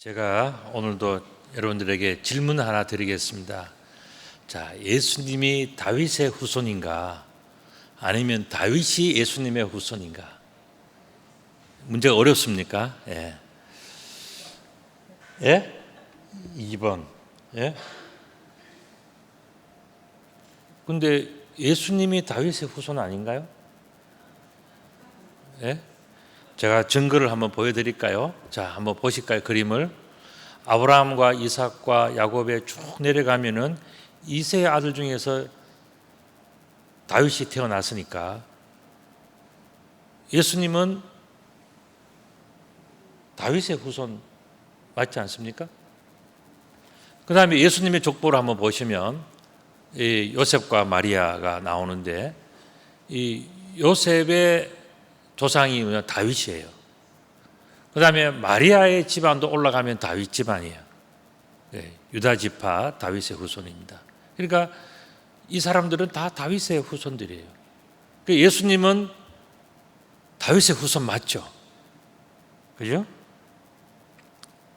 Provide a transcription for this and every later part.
제가 오늘도 여러분들에게 질문 하나 드리겠습니다. 자, 예수님이 다윗의 후손인가? 아니면 다윗이 예수님의 후손인가? 문제가 어렵습니까? 예. 예? 2번. 예? 근데 예수님이 다윗의 후손 아닌가요? 예? 제가 증거를 한번 보여드릴까요? 자, 한번 보실까요? 그림을. 아브라함과 이삭과 야곱에 쭉 내려가면은 이세의 아들 중에서 다윗이 태어났으니까 예수님은 다윗의 후손 맞지 않습니까? 그 다음에 예수님의 족보를 한번 보시면 이 요셉과 마리아가 나오는데 이 요셉의 조상이 다윗이에요. 그 다음에 마리아의 집안도 올라가면 다윗 집안이에요. 네, 유다 지파 다윗의 후손입니다. 그러니까 이 사람들은 다 다윗의 후손들이에요. 그러니까 예수님은 다윗의 후손 맞죠? 그죠?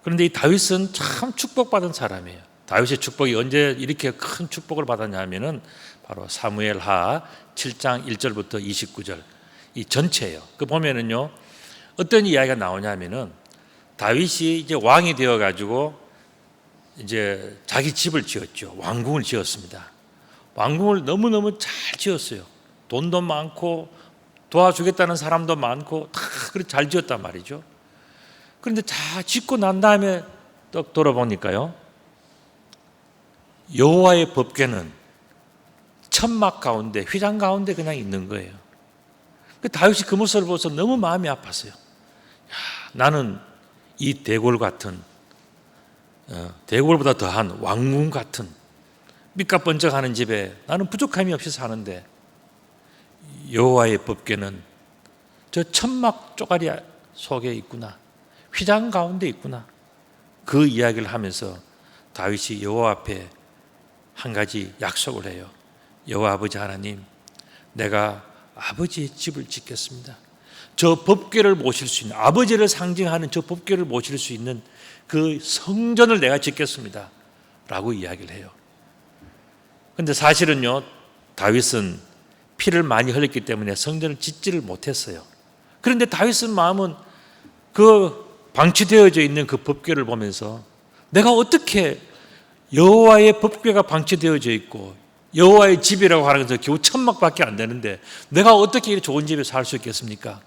그런데 이 다윗은 참 축복받은 사람이에요. 다윗의 축복이 언제 이렇게 큰 축복을 받았냐면은 바로 사무엘하 7장 1절부터 29절 이 전체예요. 그 보면은요, 어떤 이야기가 나오냐면은 다윗이 이제 왕이 되어 가지고 이제 자기 집을 지었죠. 왕궁을 지었습니다. 왕궁을 너무너무 잘 지었어요. 돈도 많고 도와주겠다는 사람도 많고 다 그렇게 잘 지었단 말이죠. 그런데 다 짓고 난 다음에 또 돌아보니까요, 여호와의 법궤는 천막 가운데, 휘장 가운데 그냥 있는 거예요. 다윗이 그 모습을 보면서 너무 마음이 아팠어요. 나는 이 대궐 같은, 대궐보다 더한 왕궁 같은 밑가번쩍하는 집에 나는 부족함이 없이 사는데 여호와의 법궤는 저 천막 쪼가리 속에 있구나, 휘장 가운데 있구나. 그 이야기를 하면서 다윗이 여호와 앞에 한 가지 약속을 해요. 여호와 아버지 하나님, 내가 아버지의 집을 짓겠습니다. 저 법궤를 모실 수 있는, 아버지를 상징하는 저 법궤를 모실 수 있는 그 성전을 내가 짓겠습니다 라고 이야기를 해요. 그런데 사실은요, 다윗은 피를 많이 흘렸기 때문에 성전을 짓지를 못했어요. 그런데 다윗의 마음은 그 방치되어져 있는 그 법궤를 보면서 내가 어떻게 여호와의 법궤가 방치되어져 있고 여호와의 집이라고 하는 것은 겨우 천막밖에 안 되는데 내가 어떻게 이렇게 좋은 집에 살 수 있겠습니까?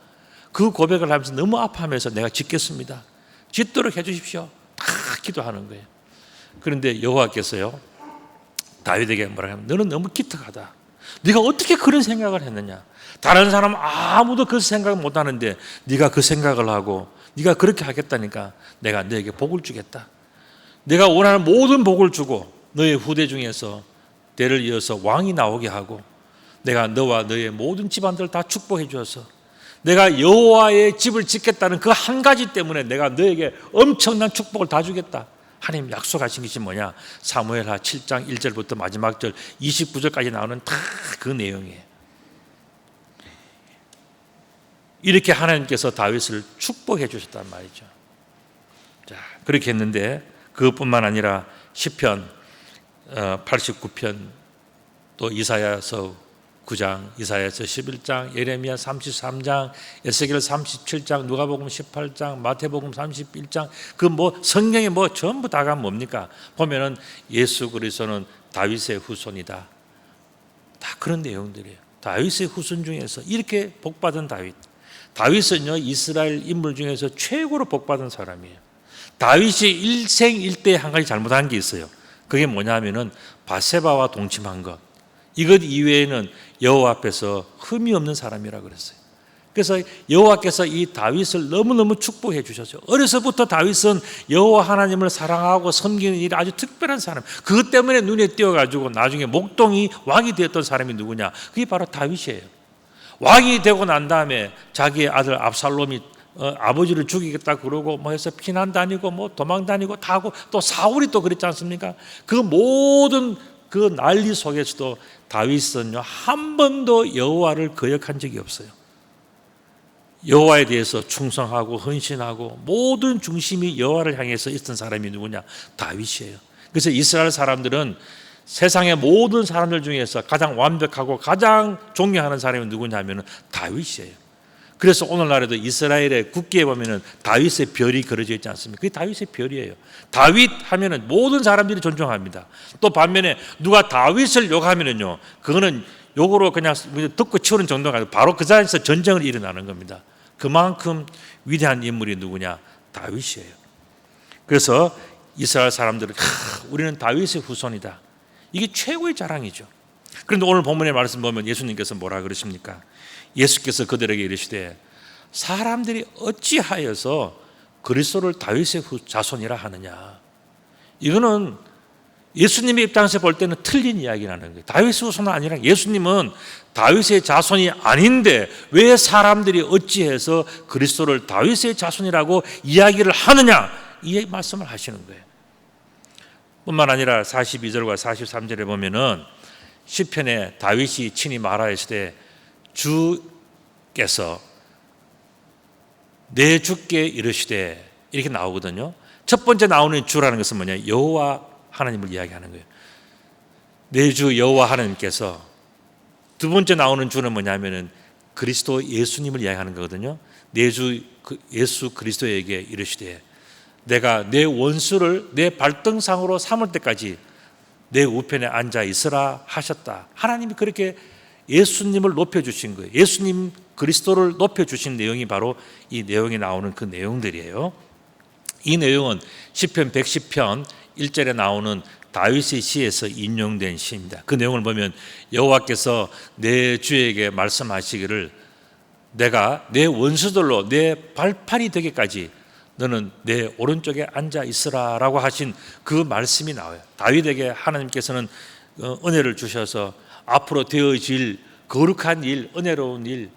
그 고백을 하면서 너무 아파하면서 내가 짓겠습니다, 짓도록 해 주십시오, 다 기도하는 거예요. 그런데 여호와께서요, 다윗에게 뭐라 하면, 너는 너무 기특하다. 네가 어떻게 그런 생각을 했느냐? 다른 사람 아무도 그 생각을 못 하는데 네가 그 생각을 하고 네가 그렇게 하겠다니까 내가 너에게 복을 주겠다. 내가 원하는 모든 복을 주고 너의 후대 중에서 대를 이어서 왕이 나오게 하고 내가 너와 너의 모든 집안들을 다 축복해 주어서 내가 여호와의 집을 짓겠다는 그 한 가지 때문에 내가 너에게 엄청난 축복을 다 주겠다. 하나님 약속하신 것이 뭐냐? 사무엘하 7장 1절부터 마지막 절 29절까지 나오는 다 그 내용이에요. 이렇게 하나님께서 다윗을 축복해 주셨단 말이죠. 자, 그렇게 했는데 그것뿐만 아니라 시편 89편, 또 이사야서 9장, 이사야서 11장, 예레미야 33장, 에스겔 37장, 누가복음 18장, 마태복음 31장, 그 성경에 전부 다가 뭡니까? 보면은 예수 그리스도는 다윗의 후손이다. 다 그런 내용들이에요. 다윗의 후손 중에서 이렇게 복받은 다윗은요, 이스라엘 인물 중에서 최고로 복받은 사람이에요. 다윗이 일생일대에 한 가지 잘못한 게 있어요. 그게 뭐냐면은 바세바와 동침한 것. 이것 이외에는 여호와 앞에서 흠이 없는 사람이라고 그랬어요. 그래서 여호와께서 이 다윗을 너무너무 축복해 주셨어요. 어려서부터 다윗은 여호와 하나님을 사랑하고 섬기는 일이 아주 특별한 사람. 그것 때문에 눈에 띄어가지고 나중에 목동이 왕이 되었던 사람이 누구냐? 그게 바로 다윗이에요. 왕이 되고 난 다음에 자기의 아들 압살롬이 아버지를 죽이겠다 그러고 해서 피난 다니고 도망 다니고 다 하고 또 사울이 또 그랬지 않습니까? 그 모든 그 난리 속에서도 다윗은요, 한 번도 여호와를 거역한 적이 없어요. 여호와에 대해서 충성하고 헌신하고 모든 중심이 여호와를 향해서 있던 사람이 누구냐? 다윗이에요. 그래서 이스라엘 사람들은 세상의 모든 사람들 중에서 가장 완벽하고 가장 존경하는 사람이 누구냐면 다윗이에요. 그래서 오늘날에도 이스라엘의 국기에 보면은 다윗의 별이 그려져 있지 않습니까? 그게 다윗의 별이에요. 다윗 하면은 모든 사람들이 존중합니다. 또 반면에 누가 다윗을 욕하면은요, 그거는 욕으로 그냥 듣고 치우는 정도가 아니고 바로 그 자리에서 전쟁을 일어나는 겁니다. 그만큼 위대한 인물이 누구냐? 다윗이에요. 그래서 이스라엘 사람들은 우리는 다윗의 후손이다. 이게 최고의 자랑이죠. 그런데 오늘 본문의 말씀 보면 예수님께서 뭐라 그러십니까? 예수께서 그들에게 이르시되 사람들이 어찌하여서 그리스도를 다윗의 자손이라 하느냐. 이거는 예수님의 입장에서 볼 때는 틀린 이야기라는 거예요. 다윗의 후손은 아니라 예수님은 다윗의 자손이 아닌데 왜 사람들이 어찌해서 그리스도를 다윗의 자손이라고 이야기를 하느냐, 이 말씀을 하시는 거예요. 뿐만 아니라 42절과 43절에 보면은 시편에 다윗이 친히 말하였을 때 주께서 내 주께 이르시되 이렇게 나오거든요. 첫 번째 나오는 주라는 것은 뭐냐? 여호와 하나님을 이야기하는 거예요. 내 주 여호와 하나님께서. 두 번째 나오는 주는 뭐냐면은 그리스도 예수님을 이야기하는 거거든요. 내 주 예수 그리스도에게 이르시되 내가 내 원수를 내 발등상으로 삼을 때까지 내 우편에 앉아 있으라 하셨다. 하나님이 그렇게 예수님을 높여주신 거예요. 예수님 그리스도를 높여주신 내용이 바로 이 내용에 나오는 그 내용들이에요. 이 내용은 시편 110편 1절에 나오는 다윗의 시에서 인용된 시입니다. 그 내용을 보면 여호와께서 내 주에게 말씀하시기를 내가 내 원수들로 내 발판이 되기까지 너는 내 오른쪽에 앉아 있으라 라고 하신 그 말씀이 나와요. 다윗에게 하나님께서는 은혜를 주셔서 앞으로 되어질 거룩한 일, 은혜로운 일,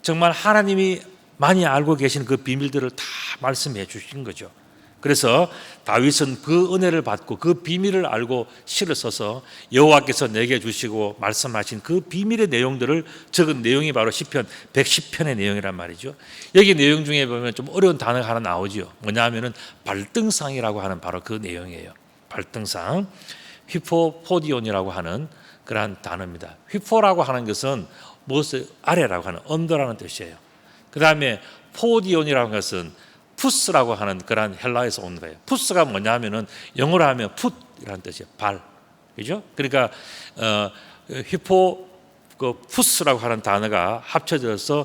정말 하나님이 많이 알고 계신 그 비밀들을 다 말씀해 주신 거죠. 그래서 다윗은 그 은혜를 받고 그 비밀을 알고 시를 써서 여호와께서 내게 주시고 말씀하신 그 비밀의 내용들을 적은 내용이 바로 시편 110편의 내용이란 말이죠. 여기 내용 중에 보면 좀 어려운 단어가 하나 나오죠. 뭐냐 하면은 발등상이라고 하는 바로 그 내용이에요. 발등상, 휘포포디온이라고 하는 그러한 단어입니다. 휘포라고 하는 것은 무엇을 아래라고 하는 언더라는 뜻이에요. 그 다음에 포디온이라는 것은 푸스라고 하는 그런 헬라에서 온 거예요. 푸스가 뭐냐면은 영어로 하면 풋이라는 뜻이에요. 발, 그죠? 그러니까 휘포 그 푸스라고 하는 단어가 합쳐져서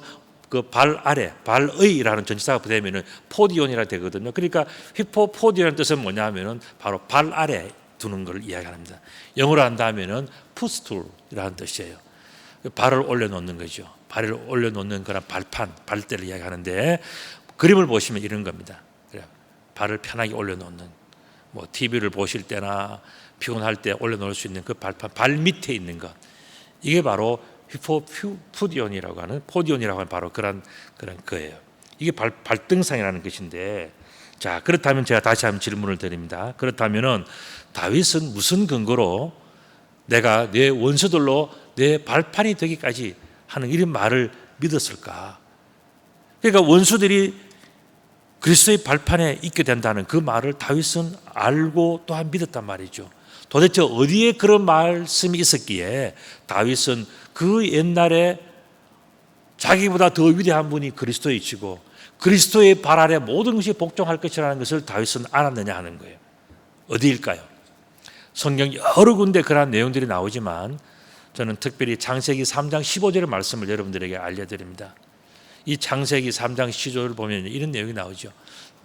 그 발 아래, 발의라는 전치사가 되면은 포디온이라 되거든요. 그러니까 휘포 포디온의 뜻은 뭐냐면은 바로 발 아래 두는 걸 이야기합니다. 영어로 한다면은 푸스툴이라는 뜻이에요. 발을 올려놓는 거죠. 발을 올려놓는 그런 발판, 발대를 이야기하는데. 그림을 보시면 이런 겁니다. 발을 편하게 올려놓는, 뭐 TV를 보실 때나 피곤할 때 올려놓을 수 있는 그 발판, 발 밑에 있는 것, 이게 바로 휘포푸디온이라고 하는, 포디온이라고 하는 바로 그런 거예요. 이게 발등상이라는 것인데, 자, 그렇다면 제가 다시 한번 질문을 드립니다. 그렇다면은 다윗은 무슨 근거로 내가 내 원수들로 내 발판이 되기까지 하는 이런 말을 믿었을까? 그러니까 원수들이 그리스도의 발판에 있게 된다는 그 말을 다윗은 알고 또한 믿었단 말이죠. 도대체 어디에 그런 말씀이 있었기에 다윗은 그 옛날에 자기보다 더 위대한 분이 그리스도이시고 그리스도의 발 아래 모든 것이 복종할 것이라는 것을 다윗은 알았느냐 하는 거예요. 어디일까요? 성경 여러 군데 그러한 내용들이 나오지만 저는 특별히 창세기 3장 15절의 말씀을 여러분들에게 알려드립니다. 이 창세기 3장 15절을 보면 이런 내용이 나오죠.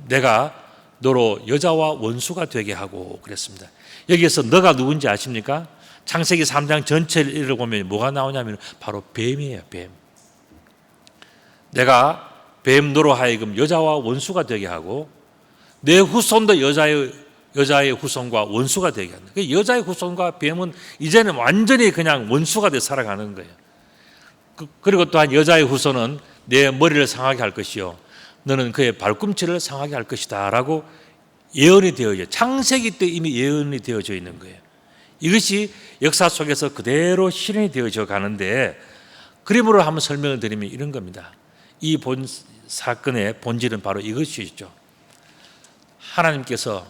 내가 너로 여자와 원수가 되게 하고 그랬습니다. 여기에서 너가 누군지 아십니까? 창세기 3장 전체를 읽어보면 뭐가 나오냐면 바로 뱀이에요. 뱀. 내가 뱀 너로 하여금 여자와 원수가 되게 하고 내 후손도 여자의 후손과 원수가 되게 한다. 여자의 후손과 뱀은 이제는 완전히 그냥 원수가 돼 살아가는 거예요. 그리고 또한 여자의 후손은 내 머리를 상하게 할 것이요 너는 그의 발꿈치를 상하게 할 것이다 라고 예언이 되어져, 창세기 때 이미 예언이 되어져 있는 거예요. 이것이 역사 속에서 그대로 실현이 되어져 가는데 그림으로 한번 설명을 드리면 이런 겁니다. 이 사건의 본질은 바로 이것이죠. 하나님께서,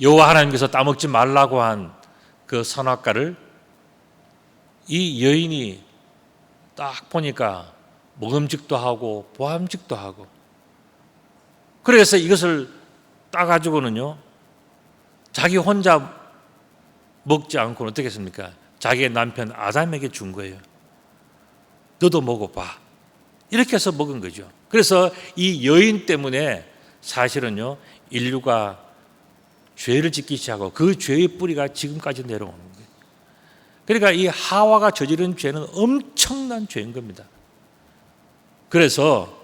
여호와 하나님께서 따먹지 말라고 한 그 선악과를 이 여인이 딱 보니까 먹음직도 하고 보암직도 하고, 그래서 이것을 따가지고는요 자기 혼자 먹지 않고는 어떻게 했습니까? 자기의 남편 아담에게 준 거예요. 너도 먹어봐. 이렇게 해서 먹은 거죠. 그래서 이 여인 때문에 사실은요 인류가 죄를 짓기 시작하고 그 죄의 뿌리가 지금까지 내려오는 거예요. 그러니까 이 하와가 저지른 죄는 엄청난 죄인 겁니다. 그래서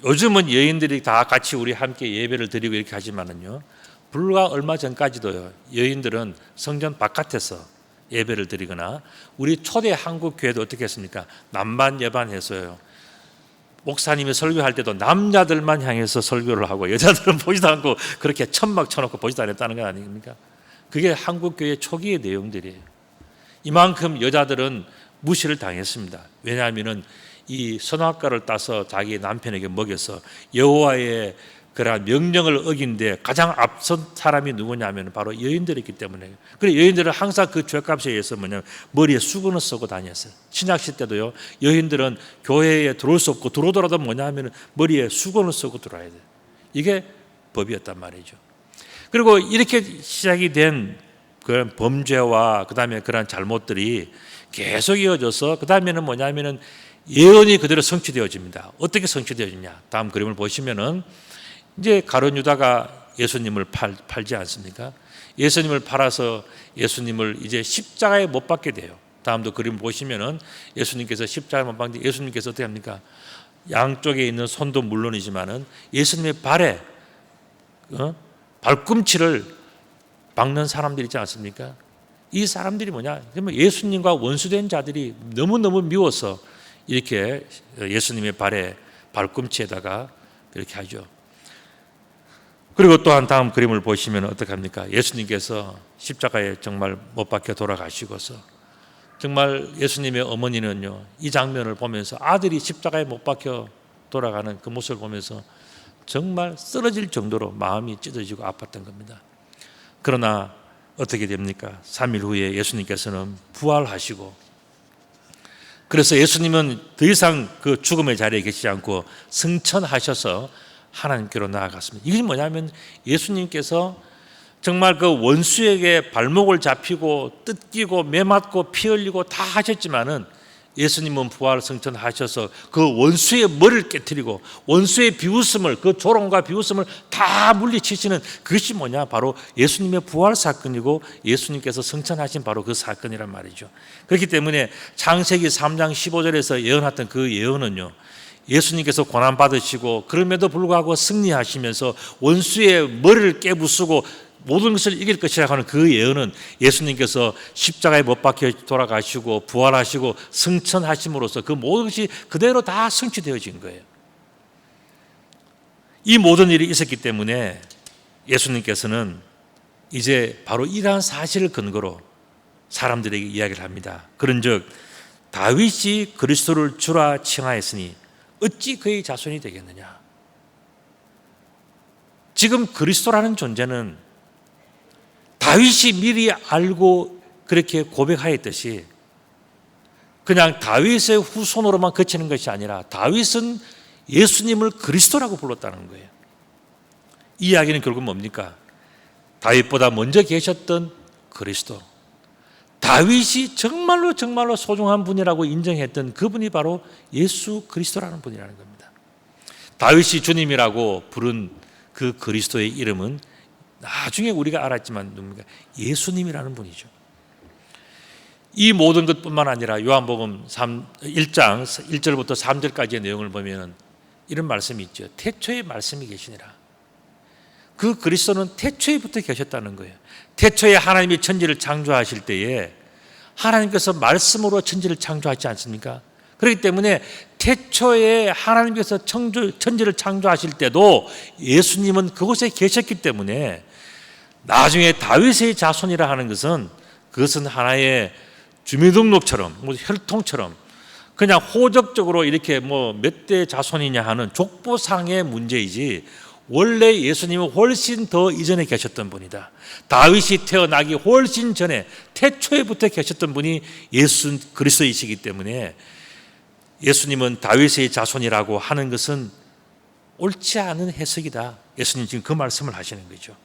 요즘은 여인들이 다 같이 우리 함께 예배를 드리고 이렇게 하지만은요, 불과 얼마 전까지도요 여인들은 성전 바깥에서 예배를 드리거나, 우리 초대 한국 교회도 어떻게 했습니까? 남반 여반해서요 목사님이 설교할 때도 남자들만 향해서 설교를 하고 여자들은 보지도 않고 그렇게 천막 쳐놓고 보지도 않았다는 건 아닙니까? 그게 한국 교회 초기의 내용들이에요. 이만큼 여자들은 무시를 당했습니다. 왜냐하면은 이 선악과를 따서 자기 남편에게 먹여서 여호와의 그러한 명령을 어긴데 가장 앞선 사람이 누구냐면 바로 여인들이기 때문에. 그래 여인들은 항상 그 죄값에 의해서 머리에 수건을 쓰고 다녔어요. 신약시 때도요 여인들은 교회에 들어올 수 없고 들어오더라도 뭐냐면 머리에 수건을 쓰고 들어와야 돼요. 이게 법이었단 말이죠. 그리고 이렇게 시작이 된 그런 범죄와 그 다음에 그런 잘못들이 계속 이어져서 그 다음에는 뭐냐면은 예언이 그대로 성취되어집니다. 어떻게 성취되어지냐? 다음 그림을 보시면은 이제 가룟 유다가 예수님을 팔지 않습니까? 예수님을 팔아서 예수님을 이제 십자가에 못 박게 돼요. 다음도 그림 보시면은 예수님께서 십자가에 못 박는데 예수님께서 어떻게 합니까? 양쪽에 있는 손도 물론이지만은 예수님의 발에 발꿈치를 박는 사람들 있지 않습니까? 이 사람들이 뭐냐? 예수님과 원수된 자들이 너무너무 미워서 이렇게 예수님의 발에 발꿈치에다가 이렇게 하죠. 그리고 또한 다음 그림을 보시면 어떻게 합니까? 예수님께서 십자가에 정말 못 박혀 돌아가시고서 정말 예수님의 어머니는요 이 장면을 보면서 아들이 십자가에 못 박혀 돌아가는 그 모습을 보면서 정말 쓰러질 정도로 마음이 찢어지고 아팠던 겁니다. 그러나 어떻게 됩니까? 3일 후에 예수님께서는 부활하시고, 그래서 예수님은 더 이상 그 죽음의 자리에 계시지 않고 승천하셔서 하나님께로 나아갔습니다. 이게 뭐냐면 예수님께서 정말 그 원수에게 발목을 잡히고 뜯기고 매맞고 피 흘리고 다 하셨지만은 예수님은 부활 승천하셔서 그 원수의 머리를 깨뜨리고 원수의 비웃음을, 그 조롱과 비웃음을 다 물리치시는 그것이 뭐냐? 바로 예수님의 부활 사건이고 예수님께서 승천하신 바로 그 사건이란 말이죠. 그렇기 때문에 창세기 3장 15절에서 예언했던 그 예언은요 예수님께서 고난받으시고 그럼에도 불구하고 승리하시면서 원수의 머리를 깨부수고 모든 것을 이길 것이라고 하는 그 예언은 예수님께서 십자가에 못 박혀 돌아가시고 부활하시고 승천하심으로써 그 모든 것이 그대로 다 성취되어진 거예요. 이 모든 일이 있었기 때문에 예수님께서는 이제 바로 이러한 사실을 근거로 사람들에게 이야기를 합니다. 그런즉 다윗이 그리스도를 주라 칭하였으니 어찌 그의 자손이 되겠느냐? 지금 그리스도라는 존재는 다윗이 미리 알고 그렇게 고백하였듯이 그냥 다윗의 후손으로만 그치는 것이 아니라 다윗은 예수님을 그리스도라고 불렀다는 거예요. 이 이야기는 결국 뭡니까? 다윗보다 먼저 계셨던 그리스도, 다윗이 정말로 정말로 소중한 분이라고 인정했던 그분이 바로 예수 그리스도라는 분이라는 겁니다. 다윗이 주님이라고 부른 그 그리스도의 이름은 나중에 우리가 알았지만 누굽니까? 예수님이라는 분이죠. 이 모든 것뿐만 아니라 요한복음 1장 1절부터 3절까지의 내용을 보면 이런 말씀이 있죠. 태초에 말씀이 계시니라. 그 그리스도는 태초에부터 계셨다는 거예요. 태초에 하나님이 천지를 창조하실 때에 하나님께서 말씀으로 천지를 창조하지 않습니까? 그렇기 때문에 태초에 하나님께서 천지를 창조하실 때도 예수님은 그곳에 계셨기 때문에 나중에 다윗의 자손이라 하는 것은 그것은 하나의 주민등록처럼 혈통처럼 그냥 호적적으로 이렇게 뭐 몇 대 자손이냐 하는 족보상의 문제이지 원래 예수님은 훨씬 더 이전에 계셨던 분이다. 다윗이 태어나기 훨씬 전에 태초에부터 계셨던 분이 예수 그리스도이시기 때문에 예수님은 다윗의 자손이라고 하는 것은 옳지 않은 해석이다. 예수님 지금 그 말씀을 하시는 거죠.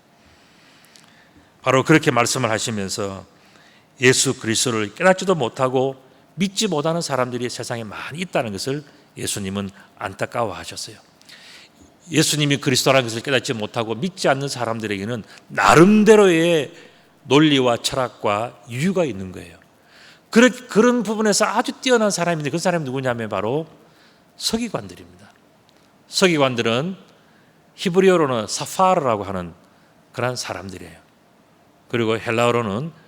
바로 그렇게 말씀을 하시면서 예수 그리스도를 깨닫지도 못하고 믿지 못하는 사람들이 세상에 많이 있다는 것을 예수님은 안타까워하셨어요. 예수님이 그리스도라는 것을 깨닫지 못하고 믿지 않는 사람들에게는 나름대로의 논리와 철학과 이유가 있는 거예요. 그런 부분에서 아주 뛰어난 사람인데 그 사람이 누구냐면 바로 서기관들입니다. 서기관들은 히브리어로는 사파르라고 하는 그런 사람들이에요. 그리고 헬라어로는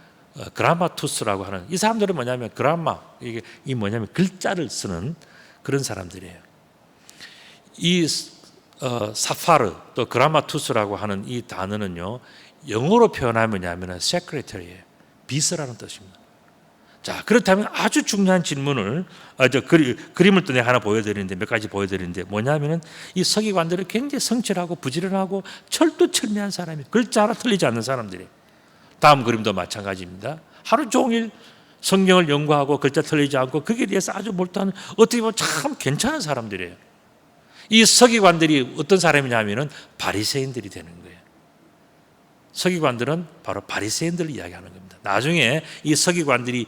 그라마투스라고 하는, 이 사람들은 뭐냐면 그라마, 이 뭐냐면 글자를 쓰는 그런 사람들이에요. 이 사파르 또 그라마투스라고 하는 이 단어는요, 영어로 표현하면 뭐냐면 secretary예요. 비서라는 뜻입니다. 자, 그렇다면 아주 중요한 질문을 그림을 또 내가 하나 보여드리는데, 몇 가지 보여드리는데 뭐냐면은 이 서기관들은 굉장히 성실하고 부지런하고 철두철미한 사람이, 글자 하나 틀리지 않는 사람들이. 다음 그림도 마찬가지입니다. 하루 종일 성경을 연구하고 글자 틀리지 않고 거기에 대해서 아주 몰두하는, 어떻게 보면 참 괜찮은 사람들이에요. 이 서기관들이 어떤 사람이냐면은 바리새인들이 되는 거예요. 서기관들은 바로 바리새인들을 이야기하는 겁니다. 나중에 이 서기관들이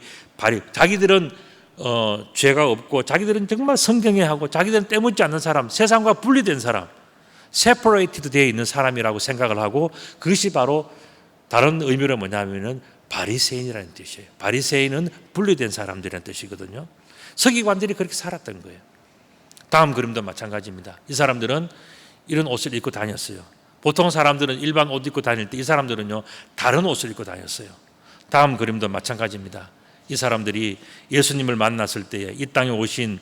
자기들은 죄가 없고 자기들은 정말 성경애하고 자기들은 때묻지 않는 사람, 세상과 분리된 사람, separated 되어 있는 사람이라고 생각을 하고, 그것이 바로 다른 의미로 뭐냐면은 바리새인이라는 뜻이에요. 바리새인은 분리된 사람들이라는 뜻이거든요. 서기관들이 그렇게 살았던 거예요. 다음 그림도 마찬가지입니다. 이 사람들은 이런 옷을 입고 다녔어요. 보통 사람들은 일반 옷 입고 다닐 때 이 사람들은요, 다른 옷을 입고 다녔어요. 다음 그림도 마찬가지입니다. 이 사람들이 예수님을 만났을 때에, 이 땅에 오신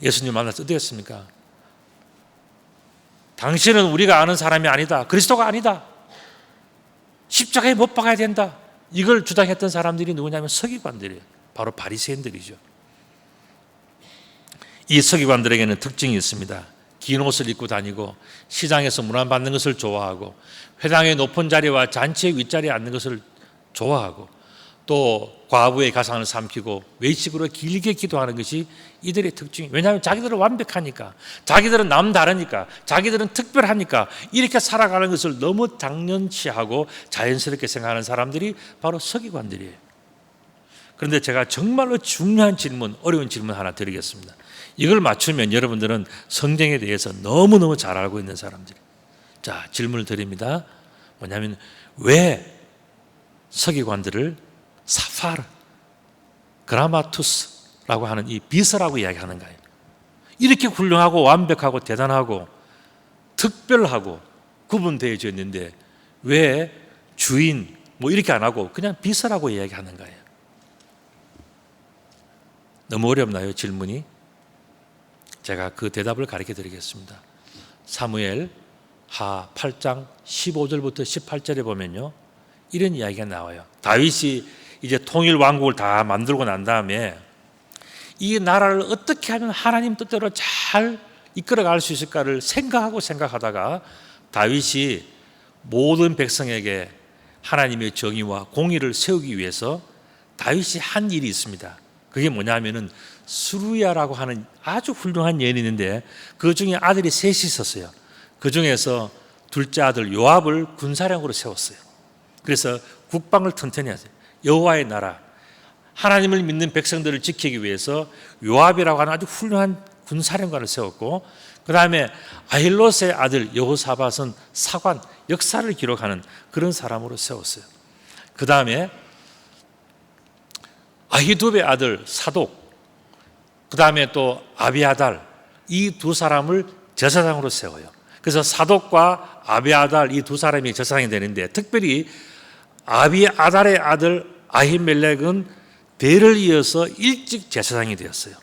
예수님을 만났을 때 어떻겠습니까? 당신은 우리가 아는 사람이 아니다. 그리스도가 아니다. 십자가에 못 박아야 된다. 이걸 주장했던 사람들이 누구냐면 서기관들이에요. 바로 바리새인들이죠. 이 서기관들에게는 특징이 있습니다. 긴 옷을 입고 다니고 시장에서 문안받는 것을 좋아하고 회당의 높은 자리와 잔치의 윗자리에 앉는 것을 좋아하고 또 과부의 가상을 삼키고 외식으로 길게 기도하는 것이 이들의 특징이에요. 왜냐하면 자기들은 완벽하니까, 자기들은 남다르니까, 자기들은 특별하니까 이렇게 살아가는 것을 너무 당연시하고 자연스럽게 생각하는 사람들이 바로 서기관들이에요. 그런데 제가 정말로 중요한 질문, 어려운 질문 하나 드리겠습니다. 이걸 맞추면 여러분들은 성경에 대해서 너무너무 잘 알고 있는 사람들이에요. 자, 질문을 드립니다. 뭐냐면 왜 서기관들을 사파르, 그라마투스라고 하는 이 비서라고 이야기하는 거예요? 이렇게 훌륭하고 완벽하고 대단하고 특별하고 구분되어져 있는데 왜 주인 뭐 이렇게 안 하고 그냥 비서라고 이야기하는 거예요? 너무 어렵나요, 질문이? 제가 그 대답을 가르쳐 드리겠습니다. 사무엘 하 8장 15절부터 18절에 보면요, 이런 이야기가 나와요. 다윗이 이제 통일 왕국을 다 만들고 난 다음에 이 나라를 어떻게 하면 하나님 뜻대로 잘 이끌어갈 수 있을까를 생각하다가 다윗이 모든 백성에게 하나님의 정의와 공의를 세우기 위해서 다윗이 한 일이 있습니다. 그게 뭐냐면은 수루야라고 하는 아주 훌륭한 여인이 있는데 그 중에 아들이 셋이 있었어요. 그 중에서 둘째 아들 요압을 군사령으로 세웠어요. 그래서 국방을 튼튼히 하세요. 여호와의 나라, 하나님을 믿는 백성들을 지키기 위해서 요압이라고 하는 아주 훌륭한 군사령관을 세웠고, 그 다음에 아힐롯의 아들 여호사밧은 사관, 역사를 기록하는 그런 사람으로 세웠어요. 그 다음에 아히두베의 아들 사독, 그 다음에 또 아비아달, 이 두 사람을 제사장으로 세워요. 그래서 사독과 아비아달 이 두 사람이 제사장이 되는데, 특별히 아비아달의 아들 아히멜렉은 대를 이어서 일찍 제사장이 되었어요.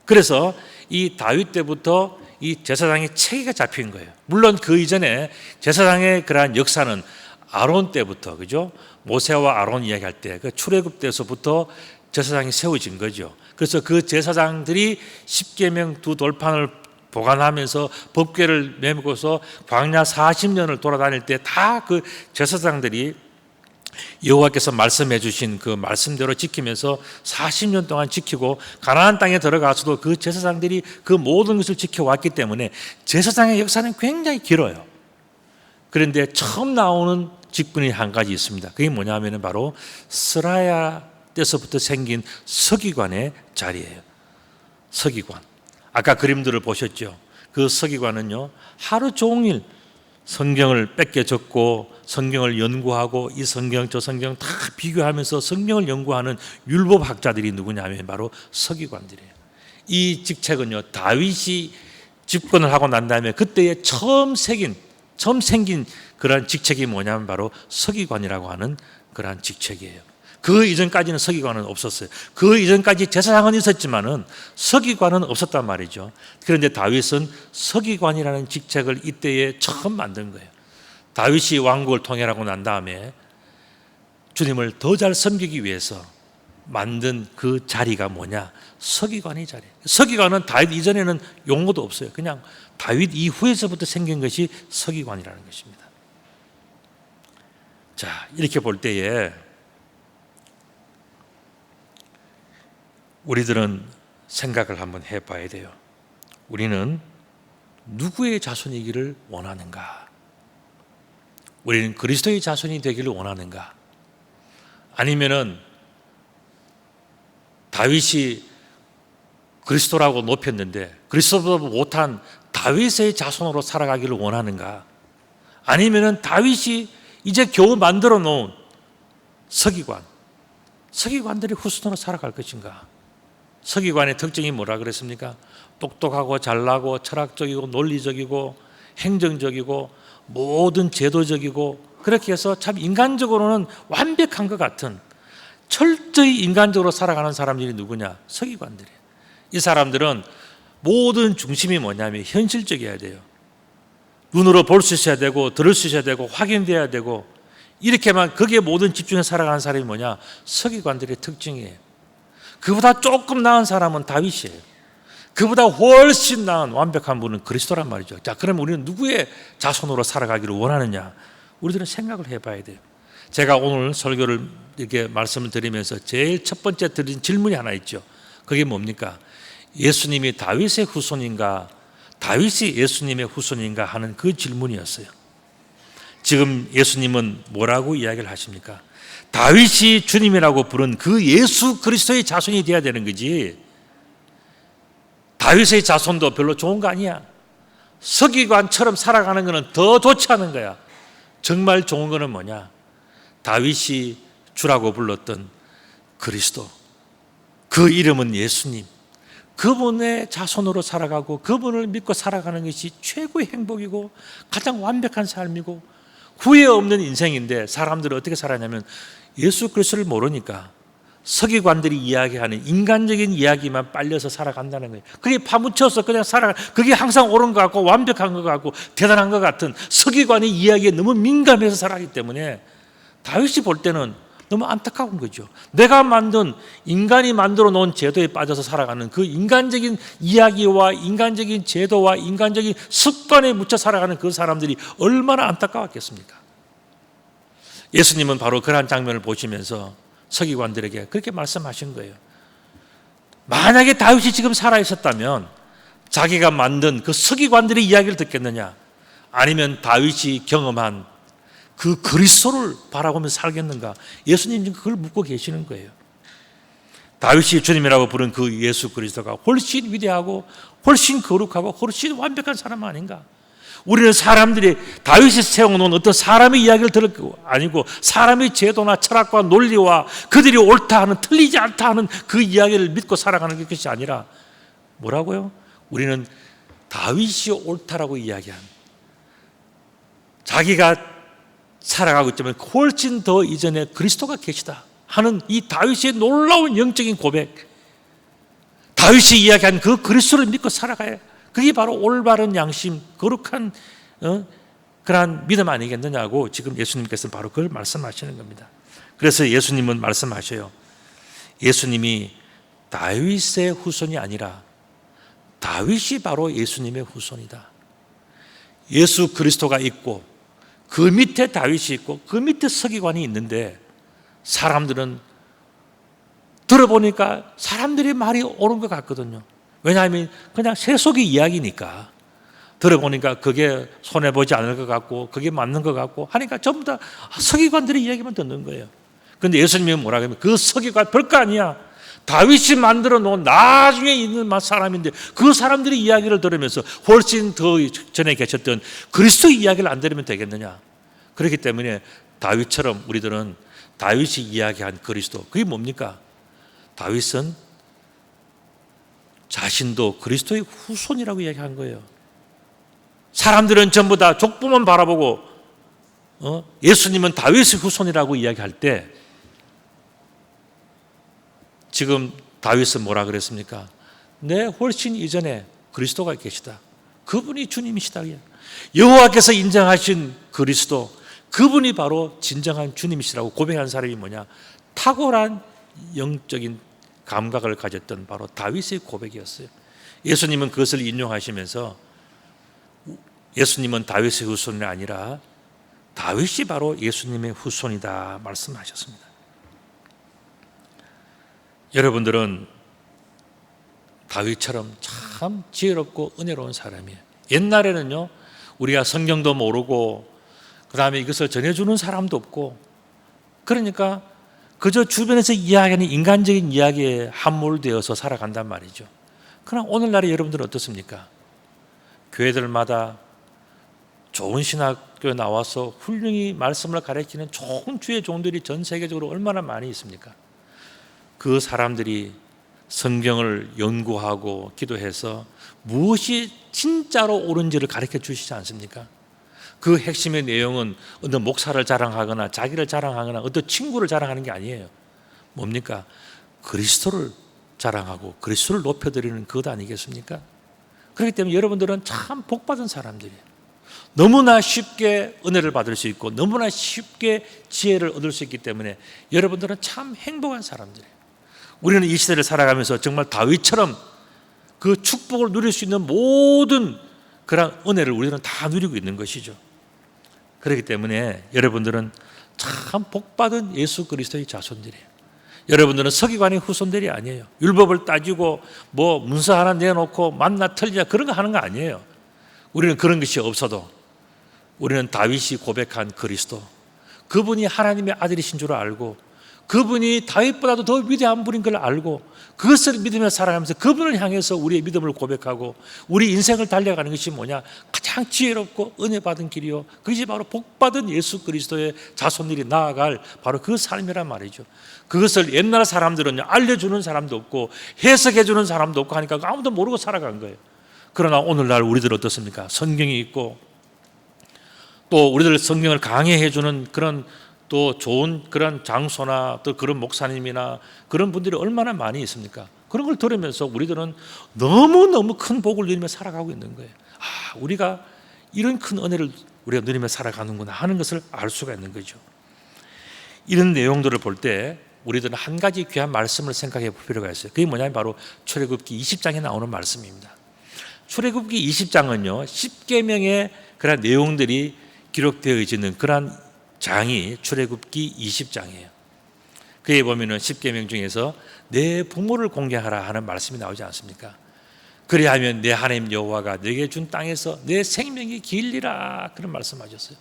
그래서 이 다윗 때부터 이 제사장의 체계가 잡힌 거예요. 물론 그 이전에 제사장의 그러한 역사는 아론 때부터, 그죠? 모세와 아론 이야기할 때 그 출애굽 때서부터 제사장이 세워진 거죠. 그래서 그 제사장들이 십계명 두 돌판을 보관하면서 법궤를 메고서 광야 40년을 돌아다닐 때 다 그 제사장들이 여호와께서 말씀해 주신 그 말씀대로 지키면서 40년 동안 지키고 가나안 땅에 들어가서도 그 제사장들이 그 모든 것을 지켜왔기 때문에 제사장의 역사는 굉장히 길어요. 그런데 처음 나오는 직분이 한 가지 있습니다. 그게 뭐냐면 바로 스라야 때서부터 생긴 서기관의 자리예요. 서기관. 아까 그림들을 보셨죠? 그 서기관은요, 하루 종일 성경을 뺏겨 적고 성경을 연구하고 이 성경 저 성경 다 비교하면서 성경을 연구하는 율법학자들이 누구냐면 바로 서기관들이에요. 이 직책은요, 다윗이 집권을 하고 난 다음에 그때에 처음 생긴 그러한 직책이 뭐냐면 바로 서기관이라고 하는 그러한 직책이에요. 그 이전까지는 서기관은 없었어요. 그 이전까지 제사장은 있었지만은 서기관은 없었단 말이죠. 그런데 다윗은 서기관이라는 직책을 이때에 처음 만든 거예요. 다윗이 왕국을 통일하고 난 다음에 주님을 더 잘 섬기기 위해서 만든 그 자리가 뭐냐? 서기관의 자리예요. 서기관은 다윗 이전에는 용어도 없어요. 그냥 다윗 이후에서부터 생긴 것이 서기관이라는 것입니다. 자, 이렇게 볼 때에 우리들은 생각을 한번 해봐야 돼요. 우리는 누구의 자손이기를 원하는가? 우리는 그리스도의 자손이 되기를 원하는가? 아니면은 다윗이 그리스도라고 높였는데 그리스도보다 못한 다윗의 자손으로 살아가기를 원하는가? 아니면은 다윗이 이제 겨우 만들어 놓은 서기관들이 후손으로 살아갈 것인가? 서기관의 특징이 뭐라 그랬습니까? 똑똑하고 잘나고 철학적이고 논리적이고 행정적이고 모든 제도적이고 그렇게 해서 참 인간적으로는 완벽한 것 같은 철저히 인간적으로 살아가는 사람들이 누구냐? 서기관들이에요. 이 사람들은 모든 중심이 뭐냐면 현실적이어야 돼요. 눈으로 볼 수 있어야 되고 들을 수 있어야 되고 확인돼야 되고 이렇게만 거기에 모든 집중해서 살아가는 사람이 뭐냐? 서기관들의 특징이에요. 그보다 조금 나은 사람은 다윗이에요. 그보다 훨씬 나은 완벽한 분은 그리스도란 말이죠. 자, 그럼 우리는 누구의 자손으로 살아가기를 원하느냐? 우리들은 생각을 해봐야 돼요. 제가 오늘 설교를 이렇게 말씀을 드리면서 제일 첫 번째 드린 질문이 하나 있죠. 그게 뭡니까? 예수님이 다윗의 후손인가? 다윗이 예수님의 후손인가? 하는 그 질문이었어요. 지금 예수님은 뭐라고 이야기를 하십니까? 다윗이 주님이라고 부른 그 예수 그리스도의 자손이 되어야 되는 거지. 다윗의 자손도 별로 좋은 거 아니야. 서기관처럼 살아가는 거는 더 좋지 않은 거야. 정말 좋은 거는 뭐냐? 다윗이 주라고 불렀던 그리스도. 그 이름은 예수님. 그분의 자손으로 살아가고 그분을 믿고 살아가는 것이 최고의 행복이고 가장 완벽한 삶이고 후회 없는 인생인데 사람들은 어떻게 살았냐면 예수 그리스도를 모르니까 서기관들이 이야기하는 인간적인 이야기만 빨려서 살아간다는 거예요. 그게 파묻혀서 그냥 그게 항상 옳은 것 같고 완벽한 것 같고 대단한 것 같은 서기관의 이야기에 너무 민감해서 살아가기 때문에 다윗이 볼 때는 너무 안타까운 거죠. 내가 만든 인간이 만들어 놓은 제도에 빠져서 살아가는 그 인간적인 이야기와 인간적인 제도와 인간적인 습관에 묻혀 살아가는 그 사람들이 얼마나 안타까웠겠습니까? 예수님은 바로 그러한 장면을 보시면서 서기관들에게 그렇게 말씀하신 거예요. 만약에 다윗이 지금 살아있었다면 자기가 만든 그 서기관들의 이야기를 듣겠느냐? 아니면 다윗이 경험한 그 그리스도를 바라보면서 살겠는가? 예수님 지금 그걸 묻고 계시는 거예요. 다윗이 주님이라고 부른 그 예수 그리스도가 훨씬 위대하고 훨씬 거룩하고 훨씬 완벽한 사람 아닌가? 우리는 사람들이 다윗이 세워놓은 어떤 사람의 이야기를 들을 거 아니고 사람의 제도나 철학과 논리와 그들이 옳다 하는 틀리지 않다 하는 그 이야기를 믿고 살아가는 것이 아니라 뭐라고요? 우리는 다윗이 옳다라고 이야기한 자기가 살아가고 있지만 훨씬 더 이전에 그리스도가 계시다 하는 이 다윗의 놀라운 영적인 고백, 다윗이 이야기한 그 그리스도를 믿고 살아가야 그게 바로 올바른 양심, 거룩한 그러한 믿음 아니겠느냐고 지금 예수님께서는 바로 그걸 말씀하시는 겁니다. 그래서 예수님은 말씀하셔요. 예수님이 다윗의 후손이 아니라 다윗이 바로 예수님의 후손이다. 예수 그리스도가 있고 그 밑에 다윗이 있고 그 밑에 서기관이 있는데 사람들은 들어보니까 사람들이 말이 옳은 것 같거든요. 왜냐하면 그냥 세속의 이야기니까 들어보니까 그게 손해보지 않을 것 같고 그게 맞는 것 같고 하니까 전부 다 서기관들의 이야기만 듣는 거예요. 그런데 예수님이 뭐라 하면 그 서기관 별거 아니야. 다윗이 만들어 놓은 나중에 있는 사람인데 그 사람들의 이야기를 들으면서 훨씬 더 전에 계셨던 그리스도의 이야기를 안 들으면 되겠느냐. 그렇기 때문에 다윗처럼 우리들은 다윗이 이야기한 그리스도, 그게 뭡니까? 다윗은 자신도 그리스도의 후손이라고 이야기한 거예요. 사람들은 전부 다 족보만 바라보고 예수님은 다윗의 후손이라고 이야기할 때 지금 다윗은 뭐라 그랬습니까? 내 훨씬 이전에 그리스도가 계시다. 그분이 주님이시다. 여호와께서 인정하신 그리스도, 그분이 바로 진정한 주님이시라고 고백한 사람이 뭐냐? 탁월한 영적인 감각을 가졌던 바로 다윗의 고백이었어요. 예수님은 그것을 인용하시면서 예수님은 다윗의 후손이 아니라 다윗이 바로 예수님의 후손이다 말씀하셨습니다. 여러분들은 다윗처럼 참 지혜롭고 은혜로운 사람이에요. 옛날에는요, 우리가 성경도 모르고 그 다음에 이것을 전해주는 사람도 없고 그러니까 그저 주변에서 이야기하는 인간적인 이야기에 함몰되어서 살아간단 말이죠. 그러나 오늘날에 여러분들은 어떻습니까? 교회들마다 좋은 신학교에 나와서 훌륭히 말씀을 가르치는 좋은 주의 종들이 전 세계적으로 얼마나 많이 있습니까? 그 사람들이 성경을 연구하고 기도해서 무엇이 진짜로 옳은지를 가르쳐 주시지 않습니까? 그 핵심의 내용은 어떤 목사를 자랑하거나 자기를 자랑하거나 어떤 친구를 자랑하는 게 아니에요. 뭡니까? 그리스도를 자랑하고 그리스도를 높여드리는 것 아니겠습니까? 그렇기 때문에 여러분들은 참 복받은 사람들이에요. 너무나 쉽게 은혜를 받을 수 있고 너무나 쉽게 지혜를 얻을 수 있기 때문에 여러분들은 참 행복한 사람들이에요. 우리는 이 시대를 살아가면서 정말 다윗처럼 그 축복을 누릴 수 있는 모든 그런 은혜를 우리는 다 누리고 있는 것이죠. 그렇기 때문에 여러분들은 참 복받은 예수 그리스도의 자손들이에요. 여러분들은 서기관의 후손들이 아니에요. 율법을 따지고 뭐 문서 하나 내놓고 맞나 틀리냐 그런 거 하는 거 아니에요. 우리는 그런 것이 없어도 우리는 다윗이 고백한 그리스도, 그분이 하나님의 아들이신 줄 알고 그분이 다윗보다도 더 위대한 분인 걸 알고 그것을 믿으며 살아가면서 그분을 향해서 우리의 믿음을 고백하고 우리 인생을 달려가는 것이 뭐냐? 가장 지혜롭고 은혜 받은 길이요, 그것이 바로 복받은 예수 그리스도의 자손들이 나아갈 바로 그 삶이란 말이죠. 그것을 옛날 사람들은 알려주는 사람도 없고 해석해주는 사람도 없고 하니까 아무도 모르고 살아간 거예요. 그러나 오늘날 우리들 어떻습니까? 성경이 있고 또 우리들 성경을 강해해주는 그런 또 좋은 그런 장소나 또 그런 목사님이나 그런 분들이 얼마나 많이 있습니까? 그런 걸 들으면서 우리들은 너무너무 큰 복을 누리며 살아가고 있는 거예요. 아, 우리가 이런 큰 은혜를 우리가 누리며 살아가는구나 하는 것을 알 수가 있는 거죠. 이런 내용들을 볼 때 우리들은 한 가지 귀한 말씀을 생각해 볼 필요가 있어요. 그게 뭐냐면 바로 출애굽기 20장에 나오는 말씀입니다. 출애굽기 20장은요 10계명의 그런 내용들이 기록되어 있는 그런 장이 출애굽기 20장이에요. 그에 보면은 10계명 중에서 내 부모를 공경하라 하는 말씀이 나오지 않습니까? 그리하면 내 하나님 여호와가 내게 준 땅에서 내 생명이 길리라 그런 말씀하셨어요.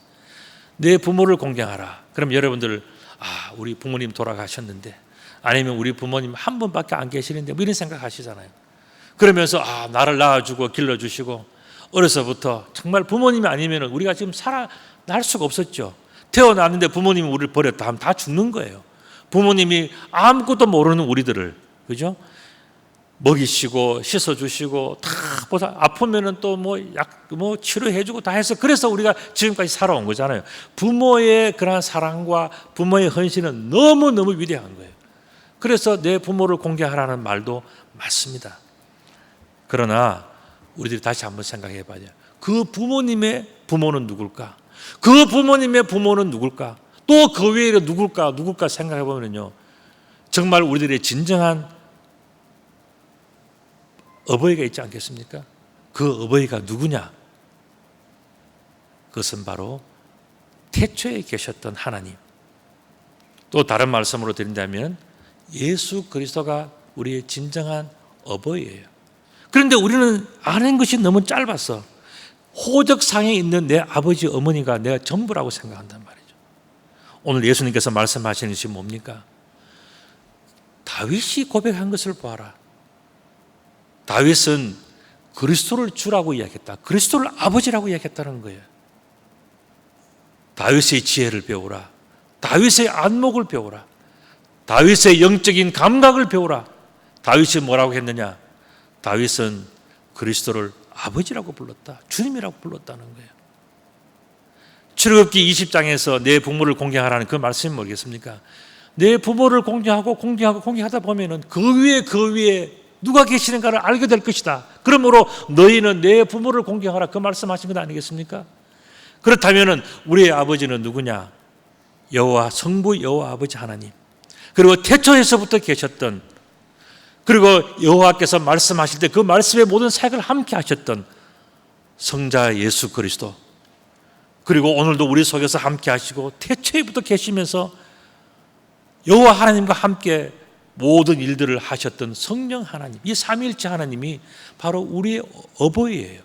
내 부모를 공경하라. 그럼 여러분들 우리 부모님 돌아가셨는데 아니면 우리 부모님 한 분밖에 안 계시는데 뭐 이런 생각하시잖아요. 그러면서 나를 낳아주고 길러주시고 어려서부터 정말 부모님이 아니면 우리가 지금 살아날 수가 없었죠. 태어났는데 부모님이 우리를 버렸다 하면 다 죽는 거예요. 부모님이 아무것도 모르는 우리들을, 그죠? 먹이시고 씻어주시고 다 보다 아프면은 또 뭐 치료해주고 다 해서 그래서 우리가 지금까지 살아온 거잖아요. 부모의 그런 사랑과 부모의 헌신은 너무너무 위대한 거예요. 그래서 내 부모를 공경하라는 말도 맞습니다. 그러나 우리들이 다시 한번 생각해 봐야 돼요. 그 부모님의 부모는 누굴까? 그 부모님의 부모는 누굴까? 또 그 외에 누굴까 생각해 보면요, 정말 우리들의 진정한 어버이가 있지 않겠습니까? 그 어버이가 누구냐? 그것은 바로 태초에 계셨던 하나님. 또 다른 말씀으로 드린다면 예수 그리스도가 우리의 진정한 어버이예요. 그런데 우리는 아는 것이 너무 짧아서 호적상에 있는 내 아버지 어머니가 내가 전부라고 생각한단 말이죠. 오늘 예수님께서 말씀하시는 것이 뭡니까? 다윗이 고백한 것을 보아라. 다윗은 그리스도를 주라고 이야기했다. 그리스도를 아버지라고 이야기했다는 거예요. 다윗의 지혜를 배우라. 다윗의 안목을 배우라. 다윗의 영적인 감각을 배우라. 다윗이 뭐라고 했느냐? 다윗은 그리스도를 아버지라고 불렀다. 주님이라고 불렀다는 거예요. 출애굽기 20장에서 내 부모를 공경하라는 그 말씀이 뭐겠습니까? 내 부모를 공경하다 보면은 그 위에 누가 계시는가를 알게 될 것이다. 그러므로 너희는 내 부모를 공경하라. 그 말씀하신 것 아니겠습니까? 그렇다면은 우리의 아버지는 누구냐? 여호와, 성부 여호와 아버지 하나님. 그리고 태초에서부터 계셨던, 그리고 여호와께서 말씀하실 때 그 말씀의 모든 사역을 함께 하셨던 성자 예수 그리스도, 그리고 오늘도 우리 속에서 함께 하시고 태초에부터 계시면서 여호와 하나님과 함께 모든 일들을 하셨던 성령 하나님, 이 삼위일체 하나님이 바로 우리의 어버이예요.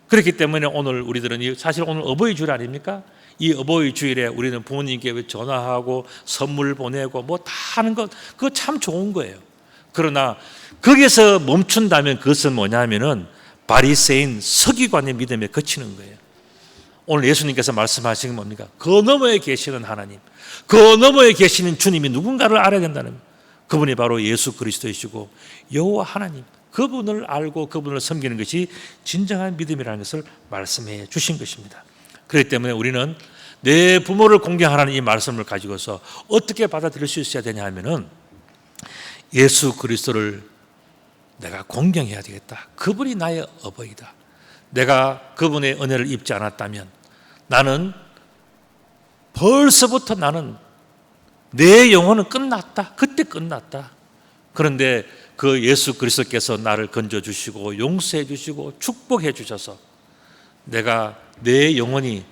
그렇기 때문에 오늘 우리들은 사실 오늘 어버이 주일 아닙니까? 이 어버이 주일에 우리는 부모님께 전화하고 선물 보내고 뭐 다 하는 것, 그거 참 좋은 거예요. 그러나 거기서 멈춘다면 그것은 뭐냐면은 바리새인 서기관의 믿음에 그치는 거예요. 오늘 예수님께서 말씀하신 게 뭡니까? 그 너머에 계시는 하나님, 그 너머에 계시는 주님이 누군가를 알아야 된다는 거예요. 그분이 바로 예수 그리스도이시고 여호와 하나님, 그분을 알고 그분을 섬기는 것이 진정한 믿음이라는 것을 말씀해 주신 것입니다. 그렇기 때문에 우리는 내 부모를 공경하라는 이 말씀을 가지고서 어떻게 받아들일 수 있어야 되냐 하면은 예수 그리스도를 내가 공경해야 되겠다. 그분이 나의 어버이다. 내가 그분의 은혜를 입지 않았다면 나는 벌써부터 나는 내 영혼은 끝났다. 그때 끝났다. 그런데 그 예수 그리스도께서 나를 건져주시고 용서해 주시고 축복해 주셔서 내가 내 영혼이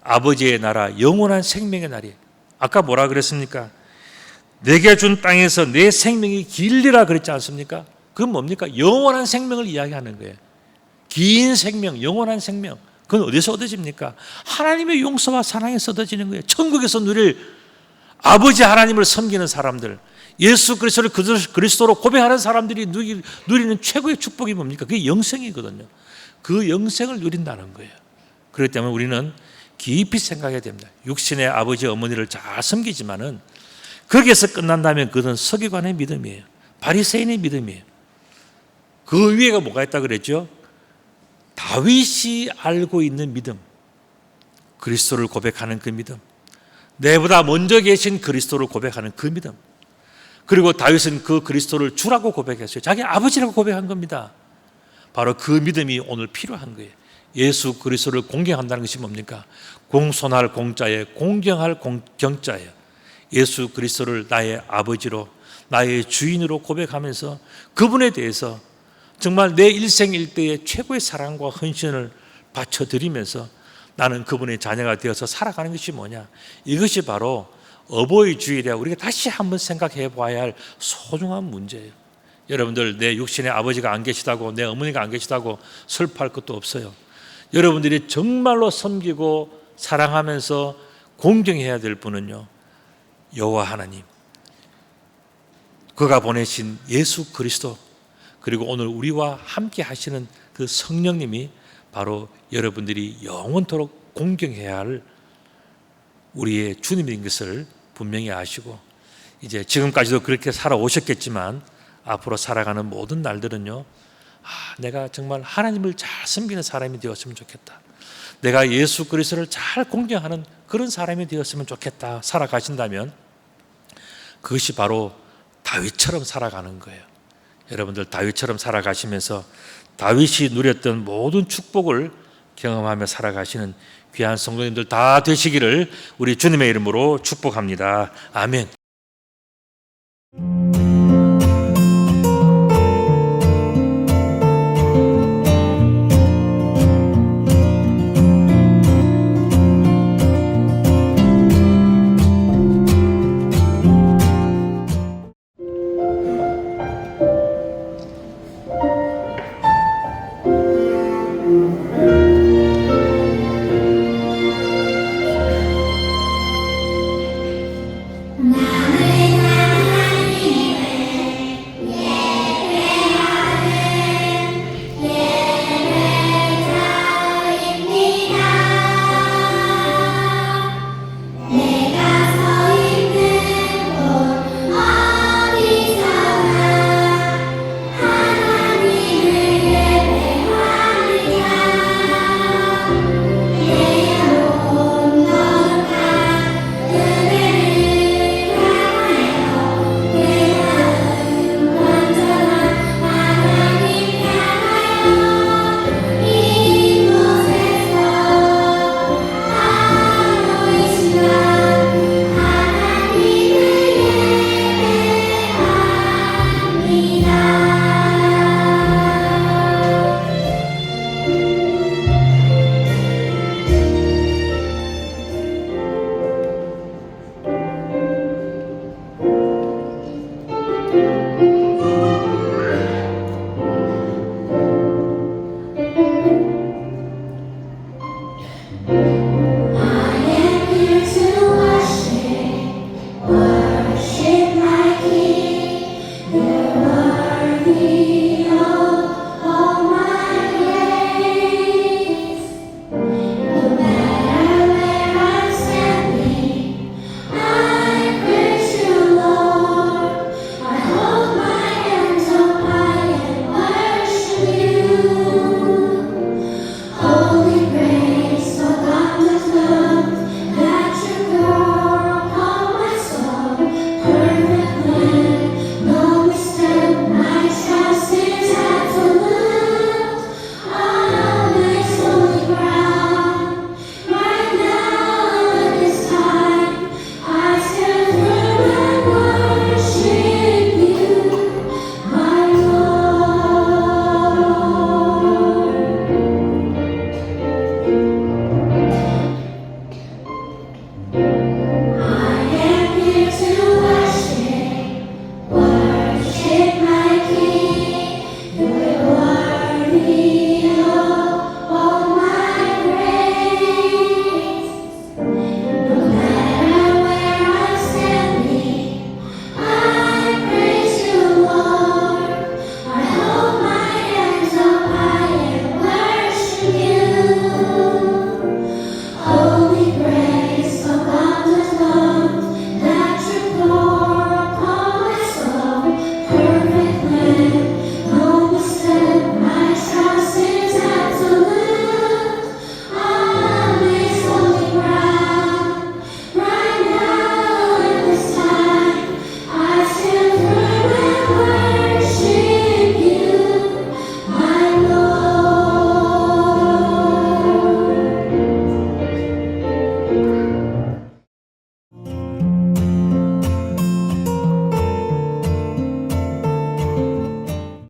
아버지의 나라 영원한 생명의 날이, 아까 뭐라 그랬습니까? 내게 준 땅에서 내 생명이 길리라 그랬지 않습니까? 그건 뭡니까? 영원한 생명을 이야기하는 거예요. 긴 생명, 영원한 생명. 그건 어디서 얻어집니까? 하나님의 용서와 사랑에서 얻어지는 거예요. 천국에서 누릴 아버지 하나님을 섬기는 사람들, 예수 그리스도를 그리스도로 고백하는 사람들이 누리는 최고의 축복이 뭡니까? 그게 영생이거든요. 그 영생을 누린다는 거예요. 그렇기 때문에 우리는 깊이 생각해야 됩니다. 육신의 아버지 어머니를 잘 섬기지만은 거기에서 끝난다면 그것은 서기관의 믿음이에요. 바리새인의 믿음이에요. 그 위에가 뭐가 있다 그랬죠? 다윗이 알고 있는 믿음, 그리스도를 고백하는 그 믿음, 내보다 먼저 계신 그리스도를 고백하는 그 믿음. 그리고 다윗은 그 그리스도를 주라고 고백했어요. 자기 아버지라고 고백한 겁니다. 바로 그 믿음이 오늘 필요한 거예요. 예수 그리스도를 공경한다는 것이 뭡니까? 공손할 공자에 공경할 경자예요. 예수 그리스도를 나의 아버지로, 나의 주인으로 고백하면서 그분에 대해서 정말 내 일생일대의 최고의 사랑과 헌신을 바쳐드리면서 나는 그분의 자녀가 되어서 살아가는 것이 뭐냐? 이것이 바로 어버이 주일에 우리가 다시 한번 생각해 봐야 할 소중한 문제예요. 여러분들, 내 육신의 아버지가 안 계시다고, 내 어머니가 안 계시다고 슬퍼할 것도 없어요. 여러분들이 정말로 섬기고 사랑하면서 공경해야 될 분은요, 여호와 하나님, 그가 보내신 예수 그리스도, 그리고 오늘 우리와 함께 하시는 그 성령님이 바로 여러분들이 영원토록 공경해야 할 우리의 주님인 것을 분명히 아시고, 이제 지금까지도 그렇게 살아오셨겠지만 앞으로 살아가는 모든 날들은요, 내가 정말 하나님을 잘 섬기는 사람이 되었으면 좋겠다, 내가 예수 그리스도를 잘 공경하는 그런 사람이 되었으면 좋겠다 살아가신다면 그것이 바로 다윗처럼 살아가는 거예요. 여러분들, 다윗처럼 살아가시면서 다윗이 누렸던 모든 축복을 경험하며 살아가시는 귀한 성도님들 다 되시기를 우리 주님의 이름으로 축복합니다. 아멘.